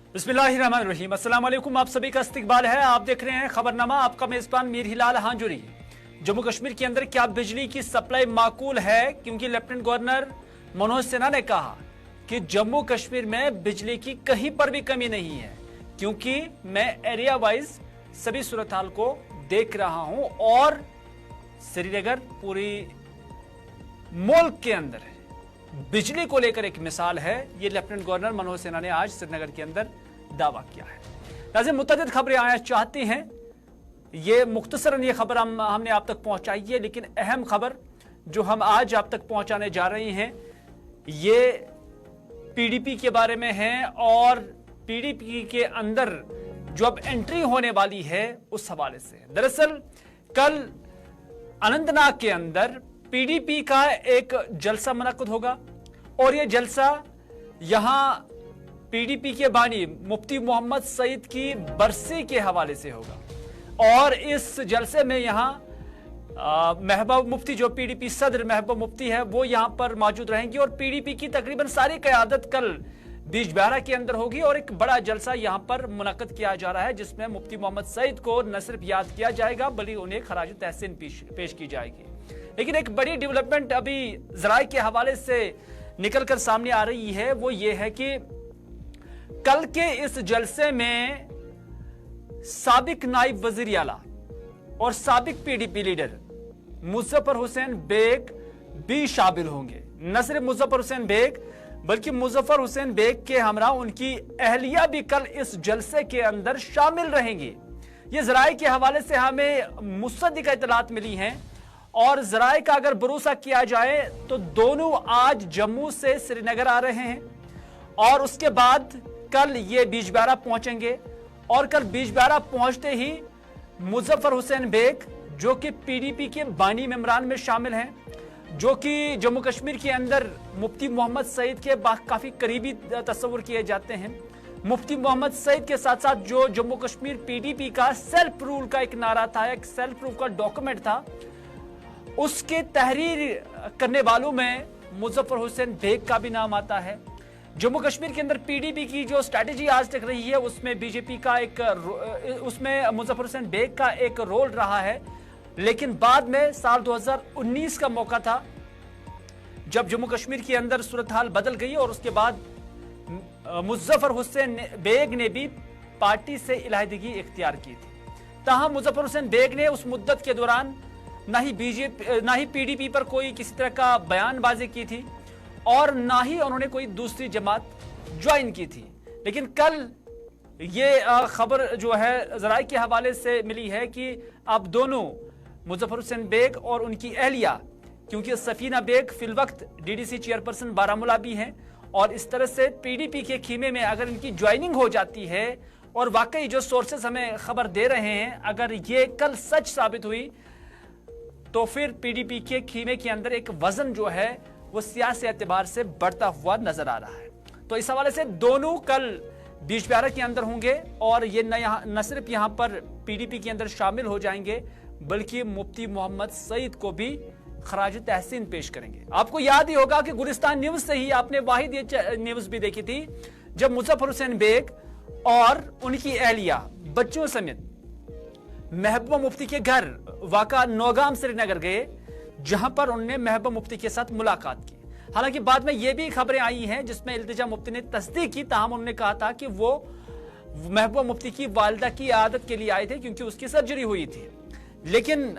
बिस्मिल्लाहिर्रहमानिर्रहीम। अस्सलाम वालेकुम। आप सभी का इस्तकबाल है। आप देख रहे हैं खबरनामा। आपका मेजबान मीर हिलाल हांजुरी। जम्मू कश्मीर के अंदर क्या बिजली की सप्लाई माकूल है? क्योंकि लेफ्टिनेंट गवर्नर मनोज सिन्हा ने कहा कि जम्मू कश्मीर में बिजली की कहीं पर भी कमी नहीं है, क्योंकि मैं एरिया वाइज सभी सूरत हाल को देख रहा हूं और श्रीनगर पूरी मुल्क के अंदर बिजली को लेकर एक मिसाल है। ये लेफ्टिनेंट गवर्नर मनोज सिन्हा ने आज श्रीनगर के अंदर दावा किया है। नाज़रीन, मुतअद्दिद खबरें आना चाहती हैं, ये मुख्तसरन ये खबर हमने आप तक पहुंचाई है, लेकिन अहम खबर जो हम आज आप तक पहुंचाने जा रहे हैं ये पीडीपी के बारे में है और पीडीपी के अंदर जो अब एंट्री होने वाली है उस हवाले से। दरअसल कल अनंतनाग के अंदर पीडीपी का एक जलसा मुनक्कद होगा और यह जलसा यहां पीडीपी के बानी मुफ्ती मोहम्मद सईद की बरसी के हवाले से होगा और इस जलसे में यहां महबूब मुफ्ती जो पीडीपी सदर महबूब मुफ्ती है वो यहां पर मौजूद रहेंगी और पीडीपी की तकरीबन सारी क़यादत कल बीजबहरा के अंदर होगी और एक बड़ा जलसा यहां पर मुनक्कद किया जा रहा है, जिसमें मुफ्ती मोहम्मद सईद को न सिर्फ याद किया जाएगा बल्कि उन्हें खराज तहसीन पेश की जाएगी। लेकिन एक बड़ी डेवलपमेंट अभी जराए के हवाले से निकलकर सामने आ रही है, वो ये है कि कल के इस जलसे में साबिक नाइब वजीर आला और साबिक पीडीपी लीडर मुजफ्फर हुसैन बेग भी शामिल होंगे। न सिर्फ मुजफ्फर हुसैन बेग बल्कि मुजफ्फर हुसैन बेग के हमरा उनकी अहलिया भी कल इस जलसे के अंदर शामिल रहेंगी। ये जराए के हवाले से हमें मुसद्दिका इत्तलात मिली हैं और जराए का अगर भरोसा किया जाए तो दोनों आज जम्मू से श्रीनगर आ रहे हैं और उसके बाद कल ये बीजबहरा पहुंचेंगे और कल बीजबहरा पहुंचते ही मुजफ्फर हुसैन बेग जो कि पीडीपी के बानी मेंबरान में शामिल हैं, जो कि जम्मू कश्मीर के अंदर मुफ्ती मोहम्मद सईद के काफी करीबी तस्वुर किए जाते हैं। मुफ्ती मोहम्मद सईद के साथ साथ जो जम्मू कश्मीर पीडीपी का सेल्फ रूल का एक नारा था, एक सेल्फ रूल का डॉक्यूमेंट था, उसके तहरीर करने वालों में मुजफ्फर हुसैन बेग का भी नाम आता है। जम्मू कश्मीर के अंदर पीडीपी की जो स्ट्रैटेजी आज तक रही है उसमें बीजेपी का उसमें मुजफ्फर हुसैन बेग का एक रोल रहा है, लेकिन बाद में साल 2019 का मौका था जब जम्मू कश्मीर के अंदर सूरत हाल बदल गई और उसके बाद मुजफ्फर हुसैन बेग ने भी पार्टी से इलाहिदगी इख्तियार की थी। ताहम मुजफ्फर हुसैन बेग ने उस मुद्दत के दौरान ना ही पीडीपी पर कोई किसी तरह का बयानबाजी की थी और ना ही उन्होंने कोई दूसरी जमात ज्वाइन की थी। लेकिन कल ये खबर जो है जराए के हवाले से मिली है कि अब दोनों मुजफ्फर हुसैन बेग और उनकी अहलिया, क्योंकि सफीना बेग फिल वक्त डीडीसी चेयरपर्सन बारामूला भी हैं और इस तरह से पीडीपी के खीमे में अगर इनकी ज्वाइनिंग हो जाती है और वाकई जो सोर्सेस हमें खबर दे रहे हैं अगर ये कल सच साबित हुई तो फिर पीडीपी के खीमे के अंदर एक वजन जो है वो सियासी एतबार से बढ़ता हुआ नजर आ रहा है। तो इस हवाले से दोनों कल बीजबहरा के अंदर होंगे और ये न सिर्फ यहाँ पर पीडीपी के अंदर शामिल हो जाएंगे बल्कि मुफ्ती मोहम्मद सईद को भी खराज तहसीन पेश करेंगे। आपको याद ही होगा कि गुलिस्तान न्यूज से ही आपने वाहिद ये न्यूज भी देखी थी जब मुजफ्फर हुसैन बेग और उनकी अहलिया बच्चों समेत महबूबा मुफ्ती के घर वाका नौगाम श्रीनगर गए, जहां पर उन्होंने महबूबा मुफ्ती के साथ मुलाकात की। हालांकि बाद में यह भी खबरें आई हैं जिसमें इल्तिजा मुफ्ती ने तस्दीक की, ताहम उन्होंने कहा था कि वो महबूबा मुफ्ती की वालिदा की आदत के लिए आए थे क्योंकि उसकी सर्जरी हुई थी। लेकिन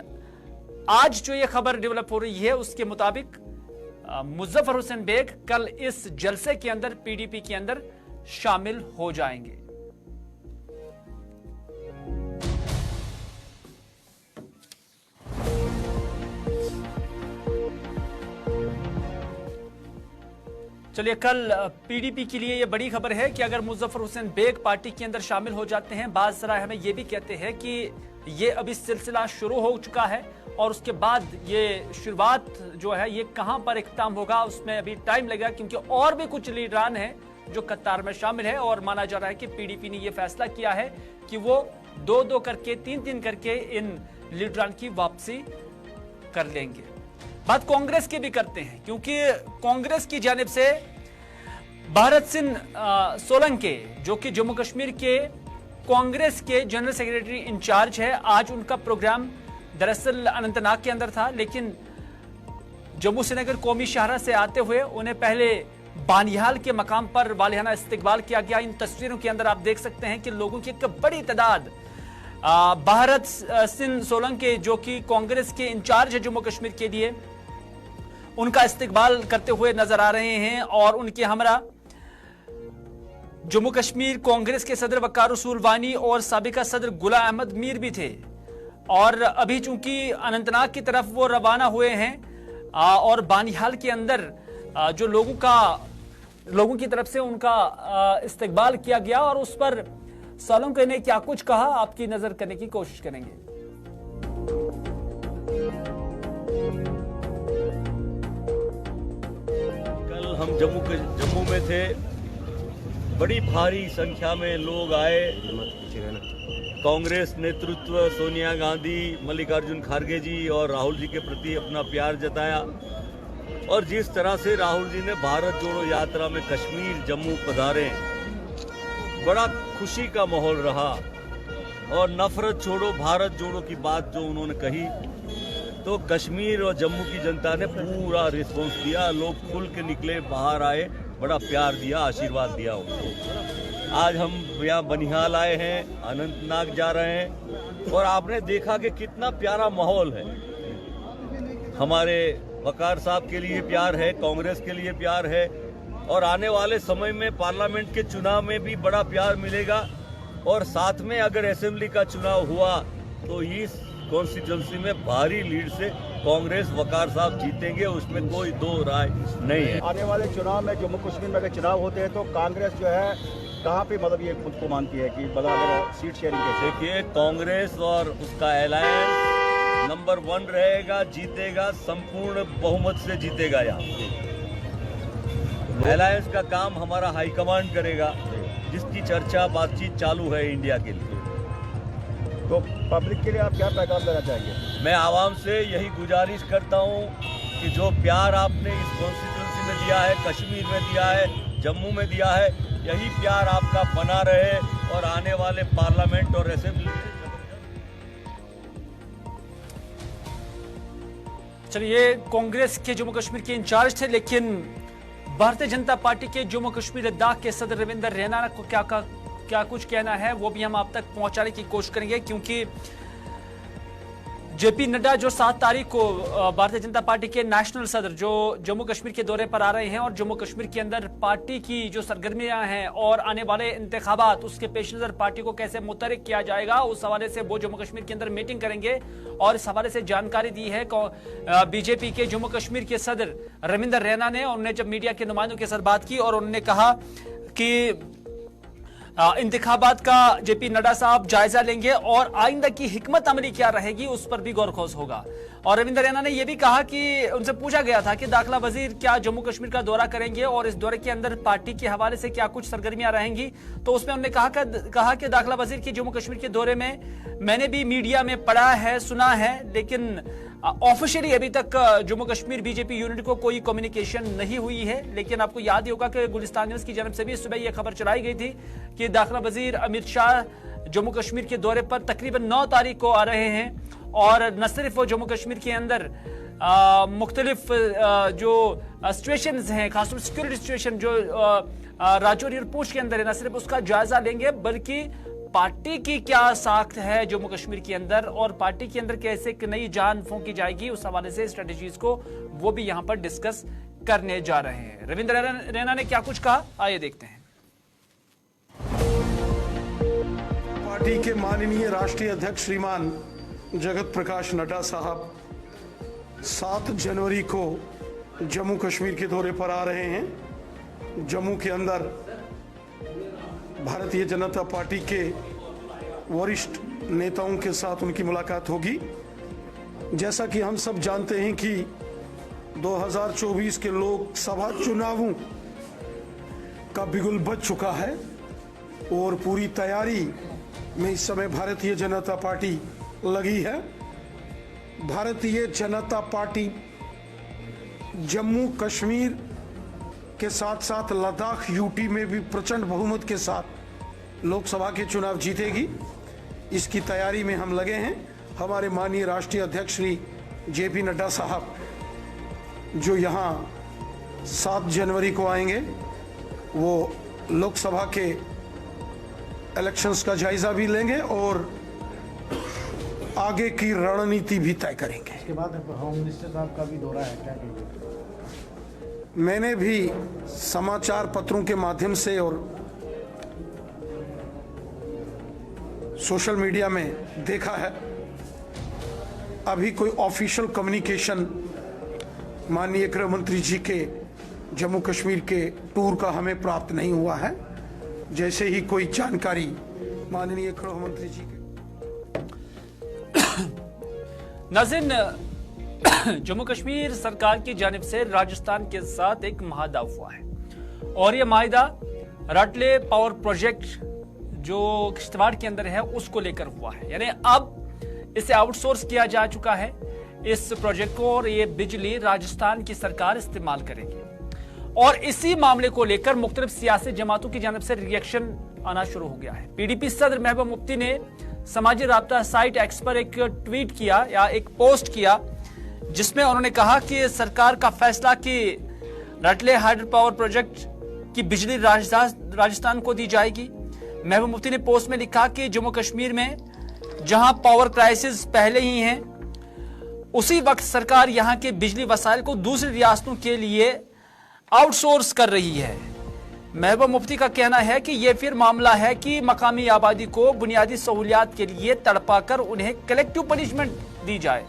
आज जो ये खबर डेवलप हो रही है उसके मुताबिक मुजफ्फर हुसैन बेग कल इस जलसे के अंदर पीडीपी के अंदर शामिल हो जाएंगे। चलिए, कल पीडीपी के लिए यह बड़ी खबर है कि अगर मुजफ्फर हुसैन बेग पार्टी के अंदर शामिल हो जाते हैं, बाज़ ज़राए हमें यह भी कहते हैं कि ये अभी सिलसिला शुरू हो चुका है और उसके बाद ये शुरुआत जो है ये कहां पर इख्तिताम होगा उसमें अभी टाइम लगेगा, क्योंकि और भी कुछ लीडरान हैं जो कतार में शामिल है और माना जा रहा है कि पीडीपी ने यह फैसला किया है कि वो 2-2 करके 3-3 करके इन लीडरान की वापसी कर लेंगे। बात कांग्रेस की भी करते हैं, क्योंकि कांग्रेस की जानिब से भारत सिंह सोलंकी जो कि जम्मू कश्मीर के कांग्रेस के जनरल सेक्रेटरी इंचार्ज है, आज उनका प्रोग्राम दरअसल अनंतनाग के अंदर था, लेकिन जम्मू श्रीनगर कौमी शाहरा से आते हुए उन्हें पहले बानिहाल के मकाम पर वालियाना इस्तकबाल किया गया। इन तस्वीरों के अंदर आप देख सकते हैं कि लोगों की एक बड़ी तादाद भारत सिंह सोलंकी जो कि कांग्रेस के इंचार्ज है जम्मू कश्मीर के लिए, उनका इस्तकबाल करते हुए नजर आ रहे हैं। और उनके हमरा जम्मू कश्मीर कांग्रेस के सदर वकार रसूल वानी और साबिका सदर गुलाम अहमद मीर भी थे। और अभी चूंकि अनंतनाग की तरफ वो रवाना हुए हैं और बानिहाल के अंदर जो लोगों की तरफ से उनका इस्तकबाल किया गया और उस पर सोलंकी ने क्या कुछ कहा, आपकी नजर करने की कोशिश करेंगे। कल हम जम्मू में थे, बड़ी भारी संख्या में लोग आए। कांग्रेस नेतृत्व सोनिया गांधी, मल्लिकार्जुन खड़गे जी और राहुल जी के प्रति अपना प्यार जताया। और जिस तरह से राहुल जी ने भारत जोड़ो यात्रा में कश्मीर जम्मू पधारे, बड़ा खुशी का माहौल रहा। और नफरत छोड़ो भारत जोड़ो की बात जो उन्होंने कही, तो कश्मीर और जम्मू की जनता ने पूरा रिस्पॉन्स दिया। लोग खुल के निकले, बाहर आए, बड़ा प्यार दिया, आशीर्वाद दिया उनको। आज हम यहाँ बनिहाल आए हैं, अनंतनाग जा रहे हैं और आपने देखा कि कितना प्यारा माहौल है। हमारे वकार साहब के लिए प्यार है, कांग्रेस के लिए प्यार है और आने वाले समय में पार्लियामेंट के चुनाव में भी बड़ा प्यार मिलेगा। और साथ में अगर असेंबली का चुनाव हुआ तो इस कॉन्स्टिट्यूंसी में भारी लीड से कांग्रेस वकार साहब जीतेंगे, उसमें कोई दो राय नहीं है। आने वाले चुनाव में जम्मू कश्मीर में अगर चुनाव होते हैं तो कांग्रेस जो है कहाँ पे मतलब ये खुद को मानती है कि मतलब अगर सीट शेयरिंग के? देखिए, कांग्रेस और उसका अलायंस नंबर 1 रहेगा, जीतेगा, संपूर्ण बहुमत से जीतेगा। यहाँ अलायंस का काम हमारा हाईकमांड करेगा, जिसकी चर्चा बातचीत चालू है इंडिया के लिए। तो पब्लिक के लिए आप क्या पैगाम देना चाहेंगे? मैं आवाम से यही गुजारिश करता हूँ कि जो प्यार आपने इस कॉन्स्टिट्यूंसी में दिया है, कश्मीर में दिया है, जम्मू में दिया है, यही प्यार आपका बना रहे और आने वाले पार्लियामेंट और असेंबली। चलिए, कांग्रेस के जम्मू कश्मीर के इंचार्ज थे, लेकिन भारतीय जनता पार्टी के जम्मू कश्मीर लद्दाख के सदर रविंदर रैना को क्या कुछ कहना है वो भी हम आप तक पहुंचाने की कोशिश करेंगे, क्योंकि जेपी नड्डा जो 7 तारीख को भारतीय जनता पार्टी के नेशनल सदर जो जम्मू कश्मीर के दौरे पर आ रहे हैं और जम्मू कश्मीर के अंदर पार्टी की जो सरगर्मियां हैं और आने वाले इंतखाबात उसके पेश नजर पार्टी को कैसे मुतहरिक किया जाएगा, उस हवाले से वो जम्मू कश्मीर के अंदर मीटिंग करेंगे। और इस हवाले से जानकारी दी है बीजेपी के जम्मू कश्मीर के सदर रविंदर रैना ने। उन्होंने जब मीडिया के नुमाइंदों के साथ बात की और उन्होंने कहा कि इंतखाबात का जेपी नड्डा साहब जायजा लेंगे और आइंदा की हिकमत अमली क्या रहेगी उस पर भी गौर खोज होगा। और रविंदर रैना ने यह भी कहा कि उनसे पूछा गया था कि दाखिला वजीर क्या जम्मू कश्मीर का दौरा करेंगे और इस दौरे के अंदर पार्टी के हवाले से क्या कुछ सरगर्मियां रहेंगी, तो उसमें उन्होंने कहा कि दाखिला वजीर की जम्मू कश्मीर के दौरे में मैंने भी मीडिया में पढ़ा है, सुना है, लेकिन ऑफिशियली अभी तक जम्मू कश्मीर बीजेपी यूनिट को कोई कम्युनिकेशन नहीं हुई है। लेकिन आपको याद ही होगा कि गुलिस्तान न्यूज की जानब से भी सुबह यह खबर चलाई गई थी कि दाखिला वजीर अमित शाह जम्मू कश्मीर के दौरे पर तकरीबन 9 तारीख को आ रहे हैं। और न सिर्फ वो जम्मू कश्मीर के अंदर मुख्तलिफ जो सिचुएशंस हैं, खासतौर सिक्योरिटी सिचुएशन जो राजौरी और पूंछ के अंदर है, न सिर्फ उसका जायजा लेंगे बल्कि पार्टी की क्या साख्त है जम्मू कश्मीर के अंदर और पार्टी के अंदर कैसे एक नई जान फूंकी जाएगी, उस हवाले से स्ट्रेटेजीज को वो भी यहां पर डिस्कस करने जा रहे हैं। रविंदर रैना ने क्या कुछ कहा, आइए देखते हैं। पार्टी के माननीय राष्ट्रीय अध्यक्ष श्रीमान जगत प्रकाश नड्डा साहब 7 जनवरी को जम्मू कश्मीर के दौरे पर आ रहे हैं। जम्मू के अंदर भारतीय जनता पार्टी के वरिष्ठ नेताओं के साथ उनकी मुलाकात होगी। जैसा कि हम सब जानते हैं कि 2024 के लोकसभा चुनावों का बिगुल बज चुका है और पूरी तैयारी में इस समय भारतीय जनता पार्टी लगी है। भारतीय जनता पार्टी जम्मू कश्मीर के साथ साथ लद्दाख यूटी में भी प्रचंड बहुमत के साथ लोकसभा के चुनाव जीतेगी। इसकी तैयारी में हम लगे हैं। हमारे माननीय राष्ट्रीय अध्यक्ष श्री JP नड्डा साहब जो यहाँ 7 जनवरी को आएंगे, वो लोकसभा के इलेक्शंस का जायजा भी लेंगे और आगे की रणनीति भी तय करेंगे। इसके बाद होम मिनिस्टर साहब का भी दौरा है, क्या कहेंगे? मैंने भी समाचार पत्रों के माध्यम से और सोशल मीडिया में देखा है। अभी कोई ऑफिशियल कम्युनिकेशन माननीय गृह मंत्री जी के जम्मू कश्मीर के टूर का हमें प्राप्त नहीं हुआ है। जैसे ही कोई जानकारी माननीय गृह मंत्री जी के नाज़रीन, जम्मू कश्मीर सरकार की जानिब से राजस्थान के साथ एक माहदा हुआ है और यह माहदा रटले पावर प्रोजेक्ट जो किश्तवाड़ के अंदर है उसको लेकर हुआ है। यानी अब इसे आउटसोर्स किया जा चुका है इस प्रोजेक्ट को और ये बिजली राजस्थान की सरकार इस्तेमाल करेगी। और इसी मामले को लेकर मुख्तलिफ सियासी जमातों की जानिब से रिएक्शन आना शुरू हो गया है। PDP सदर महबूबा मुफ्ती ने समाजी राब्ता साइट एक्स पर एक ट्वीट किया या एक पोस्ट किया जिसमें उन्होंने कहा कि सरकार का फैसला कि रटले हाइड्रो पावर प्रोजेक्ट की बिजली राजस्थान को दी जाएगी। महबूबा मुफ्ती ने पोस्ट में लिखा कि जम्मू कश्मीर में जहां पावर क्राइसिस पहले ही है, उसी वक्त सरकार यहां के बिजली वसाइल को दूसरी रियासतों के लिए आउटसोर्स कर रही है। महबूबा मुफ्ती का कहना है कि यह फिर मामला है कि मकामी आबादी को बुनियादी सहूलियात के लिए तड़पाकर उन्हें कलेक्टिव पनिशमेंट दी जाए।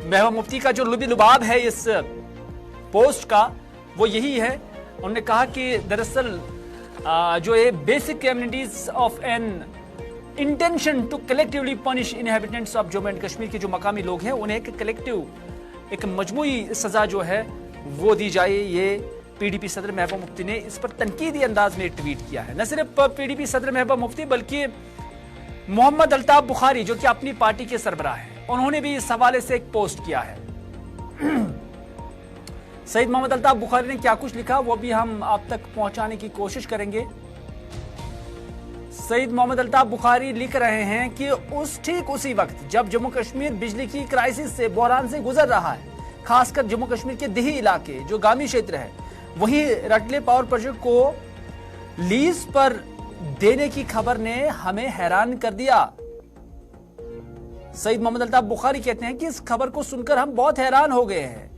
महबूबा मुफ्ती का जो लुबी-लुबाब है इस पोस्ट का वो यही है। उन्होंने कहा कि दरअसल जो ये basic communities of an intention to collectively punish inhabitants of Jammu and Kashmir के जो मकामी लोग हैं उन्हें एक कलेक्टिव एक मजमूई सजा जो है वो दी जाए। ये PDP सदर महबूबा मुफ्ती ने इस पर तनकीदी अंदाज में ट्वीट किया है। न सिर्फ PDP सदर महबूबा मुफ्ती बल्कि मोहम्मद अल्ताफ बुखारी जो कि अपनी पार्टी के सरबराह हैं, उन्होंने भी इस हवाले से एक पोस्ट किया है। सईद मोहम्मद अल्ताफ बुखारी ने क्या कुछ लिखा वो भी हम आप तक पहुंचाने की कोशिश करेंगे। सईद मोहम्मद अल्ताफ बुखारी लिख रहे हैं कि ठीक उसी वक्त जब जम्मू कश्मीर बिजली की क्राइसिस से बहरान से गुजर रहा है, खासकर जम्मू कश्मीर के दिही इलाके जो गामी क्षेत्र है, वहीं रटले पावर प्रोजेक्ट को लीज पर देने की खबर ने हमें हैरान कर दिया। सईद मोहम्मद अल्ताफ बुखारी कहते हैं कि इस खबर को सुनकर हम बहुत हैरान हो गए हैं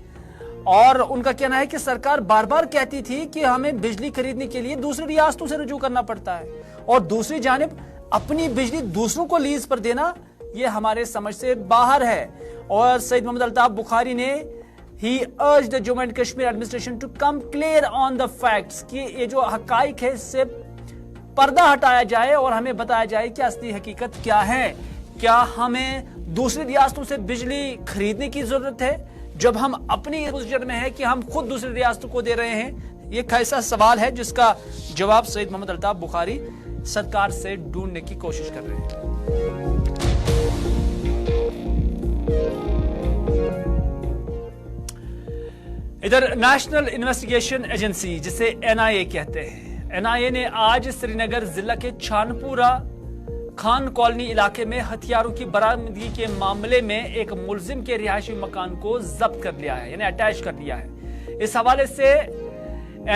और उनका कहना है कि सरकार बार बार कहती थी कि हमें बिजली खरीदने के लिए दूसरी रियासतों से रुजू करना पड़ता है और दूसरी जानिब अपनी बिजली दूसरों को लीज पर देना यह हमारे समझ से बाहर है। और सईद मोहम्मद अल्ताफ बुखारी ने He urged the Jammu and Kashmir administration to come clear on the facts कि ये जो हकाइक है इससे पर्दा हटाया जाए और हमें बताया जाए कि असली हकीकत क्या है। क्या हमें दूसरी रियासतों से बिजली खरीदने की जरूरत है जब हम अपनी पोजीशन में है कि हम खुद दूसरी रियासतों को दे रहे हैं? ये कैसा सवाल है जिसका जवाब सईद मोहम्मद अल्ताफ बुखारी सरकार से ढूंढने की कोशिश कर रहे हैं। इधर नेशनल इन्वेस्टिगेशन एजेंसी जिसे NIA कहते हैं, NIA ने आज श्रीनगर जिला के छानपुरा खान कॉलोनी इलाके में हथियारों की बरामदगी के मामले में एक मुलजिम के रिहायशी मकान को जब्त कर लिया है, यानी अटैच कर लिया है। इस हवाले से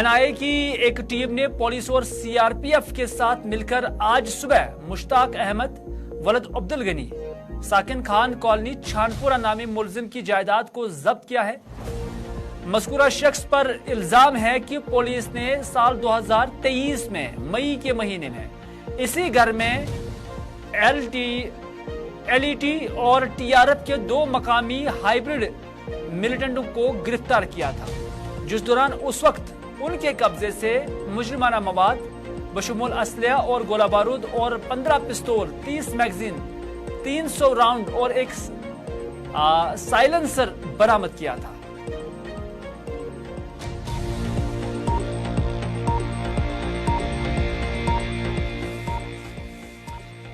NIA की एक टीम ने पुलिस और CRPF के साथ मिलकर आज सुबह मुश्ताक अहमद वलद अब्दुल गनी साकिन खान कॉलोनी छानपुरा नामी मुलजिम की जायदाद को जब्त किया है। मज़कूरा शख्स पर इल्जाम है कि पुलिस ने साल 2023 में मई के महीने में इसी घर में LET और TRF के 2 मकामी हाइब्रिड मिलिटेंटों को गिरफ्तार किया था, जिस दौरान उस वक्त उनके कब्जे से मुजरिमाना मवाद बशमूल असलहा और गोला बारूद और 15 पिस्तौल, 30 मैगजीन, 300 राउंड और एक साइलेंसर बरामद किया था।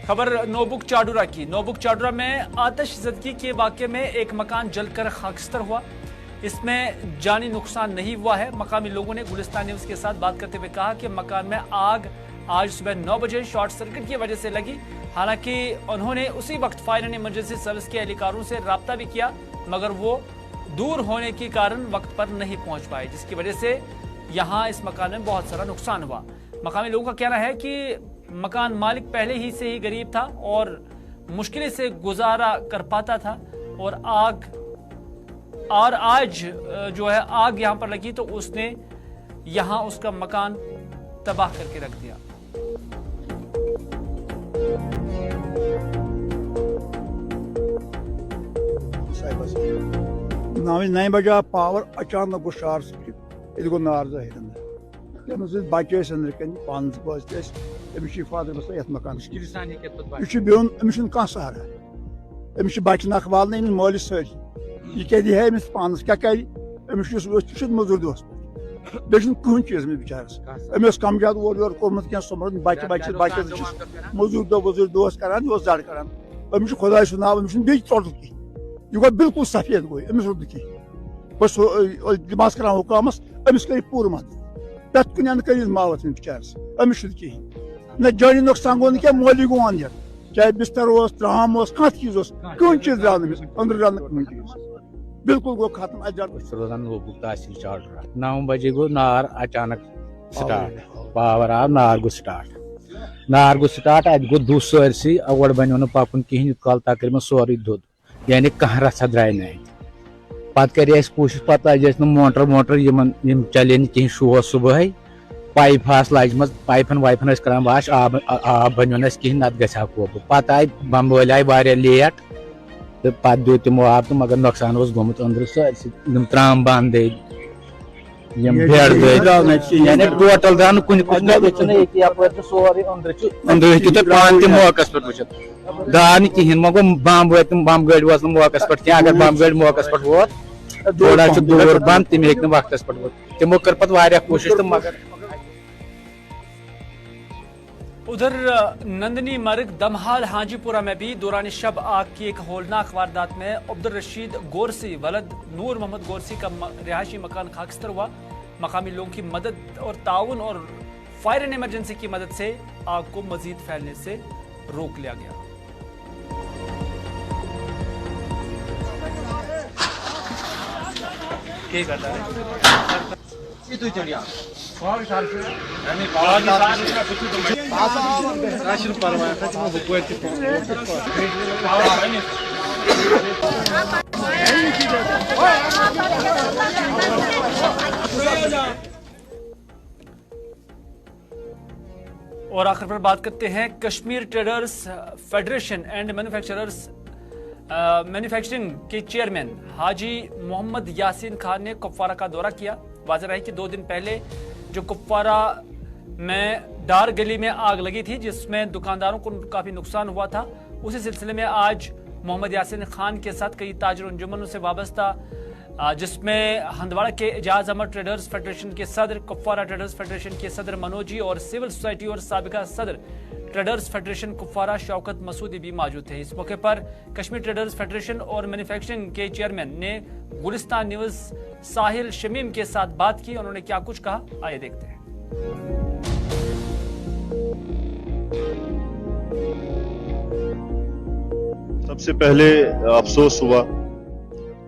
खबर नोबुक चाडुरा की। नोबुक चाडुरा में आतिशज़दगी के वाक़े में एक मकान जलकर खाकस्तर हुआ। इसमें जानी नुकसान नहीं हुआ है। मकामी लोगों ने गुलिस्तान न्यूज के साथ बात करते हुए कहा कि मकान में आग आज सुबह 9 बजे शॉर्ट सर्किट की वजह से लगी। हालांकि उन्होंने उसी वक्त फायर एंड इमरजेंसी सर्विस के अधिकारियों से राब्ता भी किया, मगर वो दूर होने के कारण वक्त पर नहीं पहुंच पाए, जिसकी वजह से यहाँ इस मकान में बहुत सारा नुकसान हुआ। मकामी लोगों का कहना है कि मकान मालिक पहले ही से ही गरीब था और मुश्किल से गुजारा कर पाता था, और आज जो है आग यहाँ पर लगी तो उसने यहाँ उसका मकान तबाह करके रख दिया। नाम 9 बजे पावर अचानक गो शॉर्ट सर्किट ये गो नार जाहिर बच्चे अंदर कन 5 बजे फादर बस ये मकान यह बिहन अमिस कह सहारा अमिस बच्चे नख वाल मालिस सर यह क्या दी है अमिस पानस क्या कर अमिस मजूर दोस्त बे कहीं चीज में बिचारस अमिस कम ज्यादा और योर कोर्मुत क्या समझ बच्चे बच्चे बच्चे मजूर दोस्त करान यह जड़ करान अमिस खुदा नाव अमिस बे चोट यह गो बिल्कुल सफेद गो अमिस रुद कह बस दिमाग कर हुकामस अमिस कर पूर मदद तथ कुन कर मावत बिचारस अमिस कहें न जानी नुकसान गो क्या मोली गो अंदर चाहे बिस्तर त्राम कह चीज कहीं चीज द्राव अंदर द्राव कहीं चीज बिल्कुल गो खत्म रोजान लोगों तहसील ऑर्डर 9 बजे गो नार अचानक स्टार्ट पावर आव नार गो स्टार्ट अत गो दुस सरसी अवड़ बनो न पकुन कहें कल तक सोरे दुद यानी कह रसा द्राय न पत कर कोशिश पत लज मोटर चले कहें शोह सुबह पाइप लजम पाइपन वाइपन करान वाश आब बनो कहें नत गहा कोब पत आय बम वाल आय वारिया लेट तो पत दो तमो आब तो मगर नुकसान गोमुत अंदर सरसी त्राम बंद बेड यानी टोटल द्राव कुछ सोरे अंदर पान तक मौकस पे वुचित दाव कहें मो गो बम गाड़ी वो मौकस पे क्या अगर बम गाड़ी मौकस पे वोत थोड़ा दूर बंद तम हे वक्त पे वो तमो कर पत कोशिश तो मगर। उधर नंदनी मर्ग दमहाल हाजीपुरा में भी दौरान शब आग की एक होलनाक वारदात में अब्दुल रशीद गोरसी वलद नूर मोहम्मद गोरसी का रिहायशी मकान खाकस्तर हुआ। मकामी लोगों की मदद और ताउन और फायर एंड इमरजेंसी की मदद से आग को मजीद फैलने से रोक लिया गया। और आखिर पर बात करते हैं Kashmir traders federation and manufacturing के चेयरमैन हाजी मोहम्मद यासीन खान ने कुपवारा का दौरा किया। वाज़ेह है कि 2 दिन पहले जो कुपवारा में डार गली में आग लगी थी जिसमें दुकानदारों को काफी नुकसान हुआ था, उसी सिलसिले में आज मोहम्मद यासीन खान के साथ कई ताजर अंजुमनों से वाबस्ता जिसमें हंदवाड़ा के एजाज अहमद ट्रेडर्स फेडरेशन के सदर, कुपवारा ट्रेडर्स फेडरेशन के सदर मनोजी और सिविल सोसाइटी और साबिका सदर ट्रेडर्स फेडरेशन कुपवारा शौकत मसूदी भी मौजूद थे। इस मौके पर कश्मीर ट्रेडर्स फेडरेशन और मैन्युफैक्चरिंग के चेयरमैन ने गुलिस्तान न्यूज साहिल शमीम के साथ बात की। उन्होंने क्या कुछ कहा, आइए देखते हैं। सबसे पहले अफसोस हुआ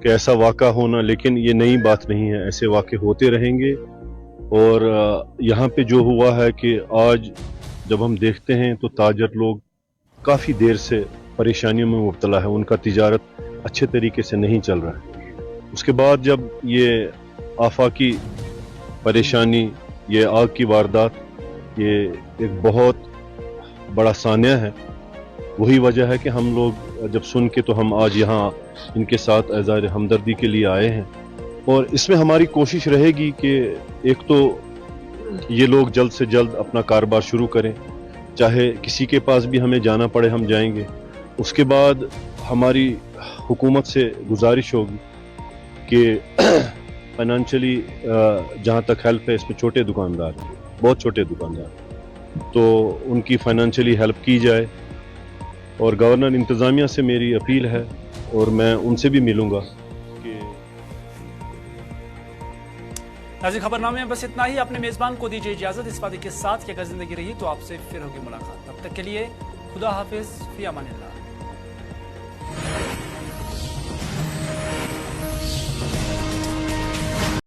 कि ऐसा वाक़ा होना, लेकिन ये नई बात नहीं है, ऐसे वाक़े होते रहेंगे। और यहाँ पे जो हुआ है कि आज जब हम देखते हैं तो ताजर लोग काफ़ी देर से परेशानियों में मुब्तला है, उनका तिजारत अच्छे तरीके से नहीं चल रहा है। उसके बाद जब ये आफाकी परेशानी, ये आग की वारदात, ये एक बहुत बड़ा सानिया है। वही वजह है कि हम लोग जब सुन के तो हम आज यहाँ इनके साथ एज़ार हमदर्दी के लिए आए हैं। और इसमें हमारी कोशिश रहेगी कि एक तो ये लोग जल्द से जल्द अपना कारोबार शुरू करें, चाहे किसी के पास भी हमें जाना पड़े हम जाएंगे। उसके बाद हमारी हुकूमत से गुजारिश होगी कि फाइनेंशियली जहाँ तक हेल्प है, इसमें छोटे दुकानदार, बहुत छोटे दुकानदार, तो उनकी फाइनेंशियली हेल्प की जाए। और गवर्नर इंतज़ामिया से मेरी अपील है और मैं उनसे भी मिलूँगा कि नाज़रीन, खबरनामे में बस इतना ही। अपने मेजबान को दीजिए इजाजत इस वादे के साथ कि अगर जिंदगी रही तो आपसे फिर होगी मुलाकात। तब तक के लिए खुदा हाफिज, फी अमानिल्लाह।